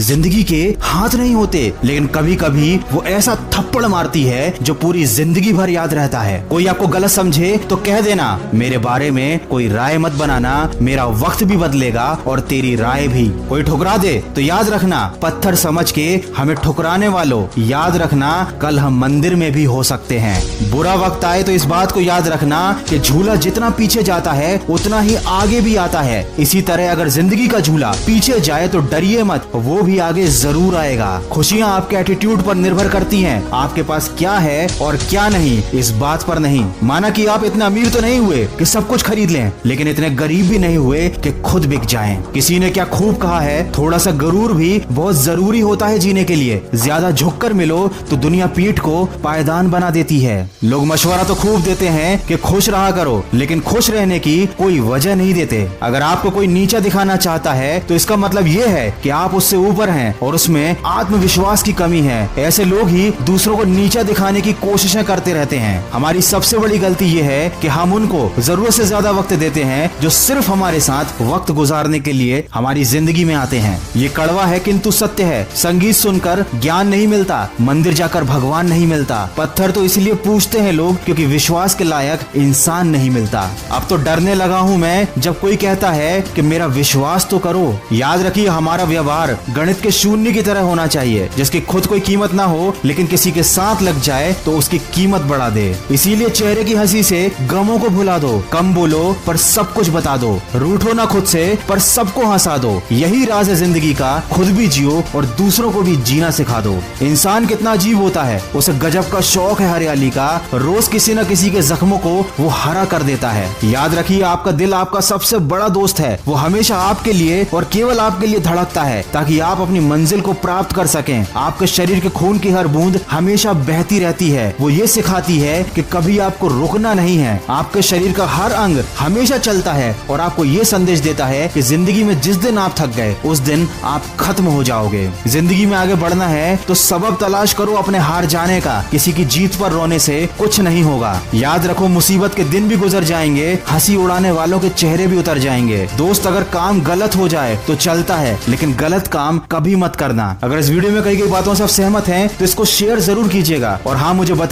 जिंदगी के हाथ नहीं होते, लेकिन कभी कभी वो ऐसा थप्पड़ मारती है जो पूरी जिंदगी भर याद रहता है। कोई आपको गलत समझे तो कह देना, मेरे बारे में कोई राय मत बनाना, मेरा वक्त भी बदलेगा और तेरी राय भी। कोई ठुकरा दे तो याद रखना, पत्थर समझ के हमें ठुकराने वालों, याद रखना कल हम मंदिर में भी हो सकते हैं। बुरा वक्त आए तो इस बात को याद रखना कि झूला जितना पीछे जाता है उतना ही आगे भी आता है। इसी तरह अगर जिंदगी का झूला पीछे जाए तो डरिए मत, वो भी आगे जरूर आएगा। खुशियाँ आपके एटीट्यूड पर निर्भर करती हैं, आपके पास क्या है और क्या नहीं इस बात पर नहीं। माना कि आप इतने अमीर तो नहीं हुए कि सब कुछ खरीद लें, लेकिन इतने गरीब भी नहीं हुए कि खुद बिक जाएं। किसी ने क्या खूब कहा है, थोड़ा सा गरूर भी बहुत जरूरी होता है जीने के लिए। ज्यादा झुककर मिलो तो दुनिया पीठ को पायदान बना देती है। लोग मशवरा तो खूब देते हैं कि खुश रहा करो, लेकिन खुश रहने की कोई वजह नहीं देते। अगर आपको कोई नीचा दिखाना चाहता है तो इसका मतलब ये है कि आप उससे ऊपर हैं और उसमें आत्मविश्वास की कमी है। ऐसे लोग ही दूसरों को नीचा दिखाने की कोशिशें करते रहते हैं। हमारी सबसे बड़ी गलती ये है कि हम उनको जरूरत से ज्यादा वक्त देते हैं जो सिर्फ हमारे साथ वक्त गुजारने के लिए हमारी जिंदगी में आते हैं। ये कड़वा है किंतु सत्य है। संगीत सुनकर ज्ञान नहीं मिलता, मंदिर जाकर भगवान नहीं मिलता। पत्थर तो इसलिए पूछते हैं लोग क्योंकि विश्वास के लायक इंसान नहीं मिलता। अब तो डरने लगा हूँ मैं जब कोई कहता है कि मेरा विश्वास तो करो। याद रखिए, हमारा व्यवहार गणित के शून्य की तरह होना चाहिए, जिसकी खुद कोई कीमत ना हो लेकिन किसी के साथ लग जाए तो उसकी कीमत बढ़ा दे। इसीलिए चेहरे की हंसी से गमों को भुला दो, कम बोलो पर सब कुछ बता दो, रूठो ना खुद से पर सबको हंसा दो। यही राज है जिंदगी का, खुद भी जियो और दूसरों को भी जीना सिखा दो। इंसान कितना अजीब होता है, उसे गजब का शौक है हरियाली का, रोज किसी न किसी के जख्मों को वो हरा कर देता है। याद रखिए, आपका दिल आपका सबसे बड़ा दोस्त है, वो हमेशा आपके लिए और केवल आपके लिए धड़कता है ताकि आप अपनी मंजिल को प्राप्त कर सकें। आपके शरीर के खून की हर बूंद हमेशा बहती रहती है, वो ये सिखाती है कि कभी आपको रुकना नहीं है। आपके शरीर का हर अंग हमेशा चलता है और आपको ये संदेश देता है कि जिंदगी में जिस दिन आप थक गए उस दिन आप खत्म हो जाओगे। जिंदगी में आगे बढ़ना है तो सबब तलाश करो अपने हार जाने का, किसी की जीत पर रोने से कुछ नहीं होगा। याद रखो, मुसीबत के दिन भी गुजर जाएंगे, हंसी उड़ाने वालों के चेहरे भी उतर जाएंगे। दोस्त, अगर काम गलत हो जाए तो चलता है, लेकिन गलत काम कभी मत करना। अगर इस वीडियो में कही गई बातों से आप सहमत हैं तो इसको शेयर जरूर कीजिएगा और हाँ, मुझे बता